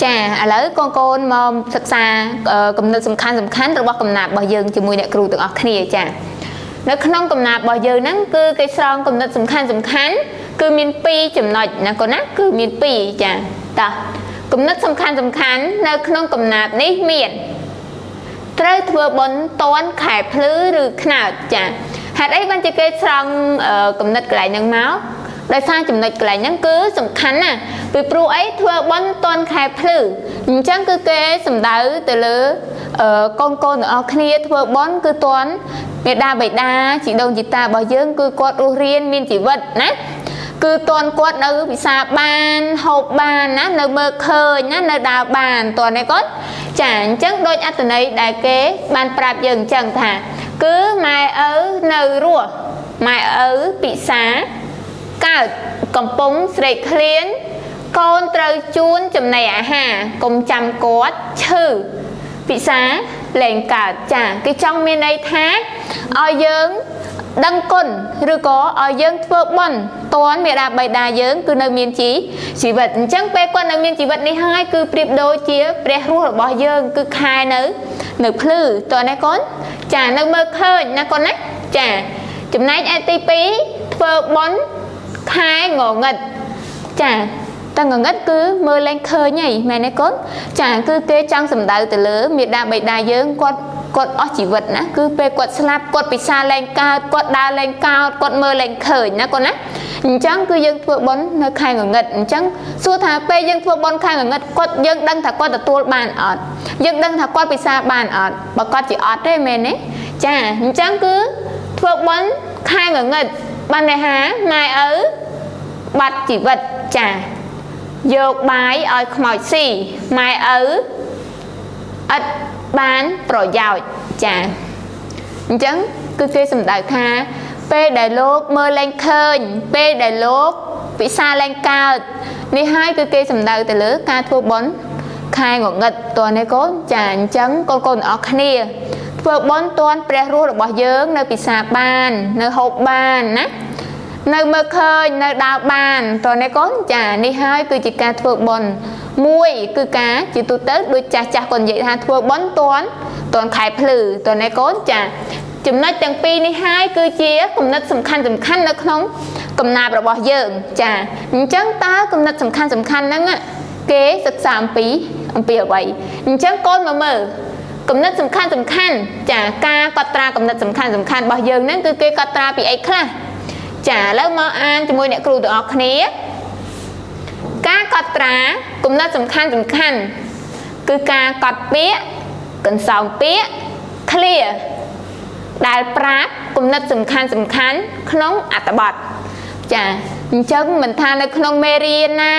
ឥឡូវកូនមកសិក្សាគំនិតសំខាន់របស់កំណាព្យរបស់យើងជាមួយអ្នកគ្រូទាំងអស់គ្នាចានៅក្នុងកំណាព្យរបស់យើងហ្នឹងគឺគេស្រង់គំនិតសំខាន់គឺមាន2ចំណុចណាកូនណាគឺមាន2ចាតោះគំនិតសំខាន់នៅក្នុងកំណាព្យនេះមានត្រូវធ្វើបុណ្យតន់ខែភ្លឺឬខ្នើតចាហេតុអីបានជាគេស្រង់គំនិតកន្លែងហ្នឹងមកដោយសារចំណុចកន្លែងហ្នឹងគឺសំខាន់ណាស់ពីព្រោះអីធ្វើបុណ្យតន់ខែភ្លឺអញ្ចឹងគឺគេសំដៅទៅលើកូនទាំងអស់គ្នាធ្វើបុណ្យគឺតន់មេដាបៃតាជីដូនជីតារបស់យើងគឺគាត់រស់រានមានជីវិតណាគឺតន់គាត់នៅវិសាបានហូបបានណានៅមើលឃើញណានៅដើរបានតន់នេះគាត់ចាអញ្ចឹងដូចអត្ថន័យដែលគេបានប្រាប់យើងអញ្ចឹងថាគឺម៉ែឪនៅរស់ម៉ែឪពិសាកើតកំពុងស្រេកឃ្លានកូនត្រូវជួនចំណីអាហារកុំចាំគាត់ឈឺពិសាលែងកើតចាគេចង់មានន័យថាឲ្យយើងដឹងគុណឬក៏ឲ្យយើងធ្វើបុណ្យតន់មេដាបៃតាយើងគឺនៅមានជីវិតអញ្ចឹងពេលគាត់នៅមានជីវិតនេះហើយគឺប្រៀបដូចជាព្រះរស់របស់យើងគឺខែនៅភ្លឺតើណាកូនចានៅមើលឃើញណាកូនណាចាចំណែកឯទី2ធ្វើបុណ្យខែងងឹតចាតើងងឹតគឺមើលលែងឃើញហីមែនទេកូនចាគឺគេចង់សំដៅទៅលើមេដាបៃតាយើងគាត់អស់ជីវិតណាគឺពេលគាត់ស្លាប់គាត់ពិសាលែងកើតគាត់ដើរលែងកោតគាត់មើលលែងឃើញណាកូនណាអញ្ចឹងគឺយើងធ្វើបុណ្យនៅខែងងឹតអញ្ចឹងសួរថាពេលយើងធ្វើបុណ្យខែងងឹតគាត់យើងដឹងថាគាត់ទទួលបានអត់យើងដឹងថាគាត់ពិសាបានអត់បើគាត់ជាអត់ទេមែនទេចាអញ្ចឹងគឺធ្វើបុណ្យខែងងឹតបានន័យថាម៉ែឪបាត់ជីវិតចាយកបាយឲ្យខ្មោចស៊ីម៉ែឪឥតបានប្រយោជន៍ចាអញ្ចឹងគឺគេសំដៅថាពេលដែលលោកមើលលែងឃើញពេលដែលលោកពិសាលែងកើតនេះហើយគឺគេសំដៅទៅលើការធ្វើបុណ្យខែងងឹតតើនេះកូនចាអញ្ចឹងកូនទាំងអស់គ្នាធ្វើបុណ្យតន់ព្រះរស់របស់យើងនៅពិសាបាននៅហូបបានណានៅមើលឃើញនៅដើរបានតើនេះកូនចានេះហើយគឺជាការធ្វើបុណ្យមួយគឺការជាទូទៅដូចចាស់គាត់និយាយថាធ្វើបុណ្យតន់ខែភ្លឺតើនេះកូនចាចំណុចទាំងពីរនេះហើយគឺជាគំនិតសំខាន់នៅក្នុងកំណាព្យរបស់យើងចាអញ្ចឹងតើគំនិតសំខាន់ហ្នឹងគេសិក្សាអំពីអ្វីអញ្ចឹងកូនមកមើលគំនិតសំខាន់ចាការកត់ត្រាគំនិតសំខាន់របស់យើងហ្នឹងគឺគេកត់ត្រាពីអីខ្លះចាឥឡូវមកអានជាមួយអ្នកគ្រូទាំងអស់គ្នាការកត់ត្រាគំនិតសំខាន់គឺការកត់ពាក្យកន្សោមពាក្យ clear ដែលប្រាប់គំនិតសំខាន់ក្នុងអត្ថបទចាអញ្ចឹងមិនថានៅក្នុងមេរៀនណា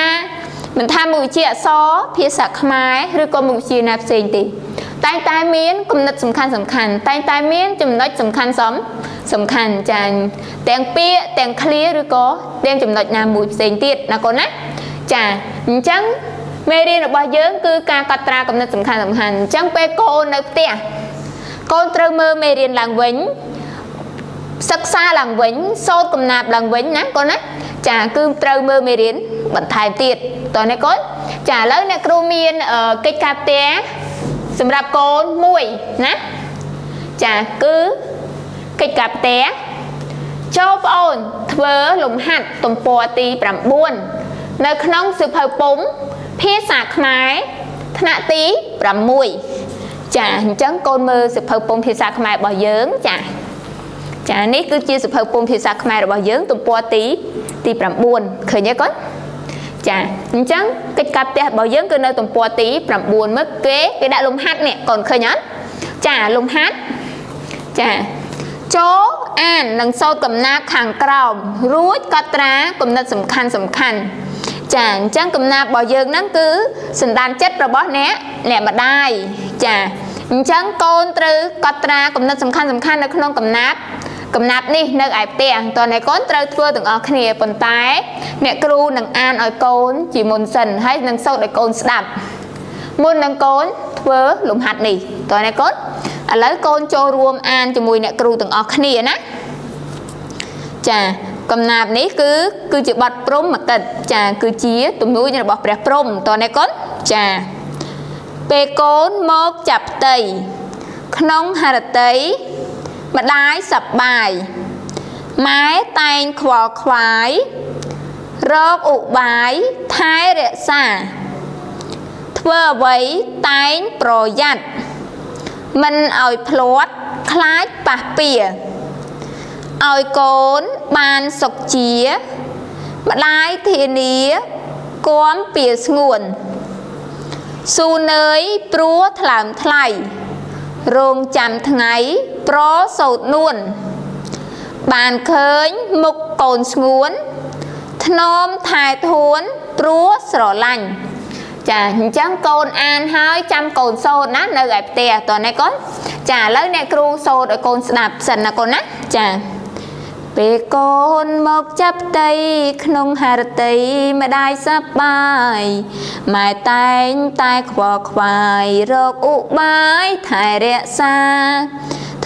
មិនថាមុខវិជ្ជាអក្សរភាសាខ្មែរឬក៏មុខវិជ្ជាណាផ្សេងទេតែងតែមានគំនិតសំខាន់តែងតែមានចំណុចសំខាន់ចាទាំងពាក្យទាំង clear ឬក៏ទាំងចំណុចណាមួយផ្សេងទៀតណាកូនណាចាអញ្ចឹងមេរៀនរបស់យើងគឺការកត់ត្រាគំនិតសំខាន់អញ្ចឹងពេលកូននៅផ្ទះកូនត្រូវមើលមេរៀនឡើងវិញសិក្សាឡើងវិញសូត្រកំណាព្យឡើងវិញណាកូនណាចាគឺត្រូវមើលមេរៀនបន្ថែមទៀតតើណាកូនចាឥឡូវអ្នកគ្រូមានកិច្ចការផ្ទះសម្រាប់កូនមួយណាចាគឺកិច្ចការផ្ទះចូលប្អូនធ្វើលំហាត់ទំព័រទី9នៅក្នុងសៀវភៅពុម្ពភាសាខ្មែរថ្នាក់ទី6ចាអញ្ចឹងកូនមើលសៀវភៅពុម្ពភាសាខ្មែររបស់យើងចានេះគឺជាសៀវភៅពុម្ពភាសាខ្មែររបស់យើងទំព័រទី9ឃើញទេកូនចាអញ្ចឹងកិច្ចការផ្ទះរបស់យើងគឺនៅទំព័រទី9មើលគេដាក់លំហាត់នេះកូនឃើញអត់ចាលំហាត់ចាចូលអាននិងសូត្រកំណាព្យខាងក្រោមរួចកត់ត្រាគំនិតសំខាន់ចាអញ្ចឹងកំណាព្យរបស់យើងហ្នឹងគឺសន្តានចិត្តរបស់អ្នកម្ដាយចាអញ្ចឹងកូនត្រូវកត់ត្រាគំនិតសំខាន់នៅក្នុងកំណាព្យនេះនៅឯផ្ទះតើអ្នកកូនត្រូវធ្វើទាំងអស់គ្នាប៉ុន្តែអ្នកគ្រូនឹងអានឲ្យកូនជាមុនសិនហើយនឹងសូត្រឲ្យកូនស្ដាប់មុននឹងកូនធ្វើលំហាត់នេះតើអ្នកកូនឥឡូវកូនចូលរួមអានជាមួយអ្នកគ្រូទាំងអស់គ្នាណាចាកំណាព្យនេះគឺជាបទព្រហ្មកិត្តចាគឺជាទំនួញរបស់ព្រះព្រហ្មតើអ្នកកូន ចាពេលកូនមកចាប់ផ្ទៃក្នុងហរតីម្ដាយសប្បាយម៉ែតែងខ្វល់ខ្វាយរកឧបាយថែរក្សាធ្វើអ្វីតែងប្រយ័ត្នមិនឲ្យភ្លាត់ខ្លាចប៉ះពៀឲ្យកូនបានសុខជាម្ដាយធានាគំពៀស្ងួនស៊ូនើយព្រោះថ្លើមថ្លៃរងចាំថ្ងៃប្រសោតនួនបានឃើញមុខកូនស្ងួនធ្នមថែធួនព្រោះស្រឡាញ់ចាអញ្ចឹងកូនអានហើយចាំកូនសូត្រណានៅឯផ្ទះតើណាកូនចាឥឡូវអ្នកគ្រូសូត្រឲ្យកូនស្ដាប់សិនណាកូនណាចាពេលកូនមកចាប់ផ្ទៃក្នុងហរតីម្ដាយសប្បាយម៉ែតែងតែខ្វល់ខ្វាយរកឧបាយថែរក្សា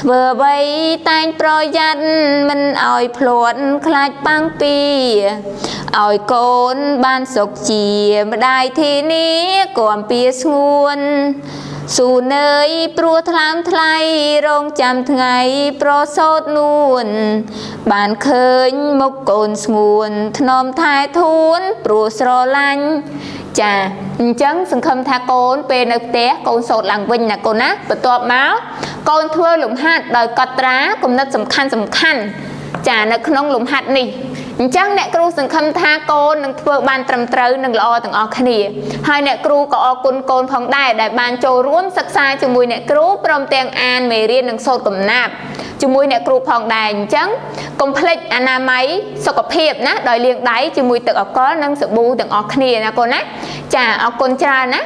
ធ្វើអ្វីតែងប្រយ័ត្នមិនឲ្យភ្លាត់ខ្លាចប៉ាំងពីឲ្យកូនបានសុខជាម្ដាយធានាគំពៀស្ងួនស៊ូនើយព្រោះថ្លើមថ្លៃរងចាំថ្ងៃប្រសោតនួនបានឃើញមុខកូនស្ងួនធ្នមថែធួនព្រោះស្រឡាញ់ចាអញ្ចឹងសង្ឃឹមថាកូនពេលនៅផ្ទះកូនសូត្រឡើងវិញណាកូនណាបន្ទាប់មកកូនធ្វើលំហាត់ដោយកត់ត្រាគំនិតសំខាន់ចានៅក្នុងលំហាត់នេះអញ្ចឹងអ្នកគ្រូសង្ឃឹមថាកូននឹងធ្វើបានត្រឹមត្រូវនិងល្អទាំងអស់គ្នាហើយអ្នកគ្រូក៏អរគុណកូនផងដែរដែលបានចូលរួមសិក្សាជាមួយអ្នកគ្រូព្រមទាំងអានមេរៀននិងសូត្រកំណាព្យជាមួយអ្នកគ្រូផងដែរអញ្ចឹងកុំភ្លេចអនាម័យសុខភាពណាដោយលាងដៃជាមួយទឹកអាល់កុលនិងសាប៊ូទាំងអស់គ្នាណាកូនណាចាអរគុណច្រើនណា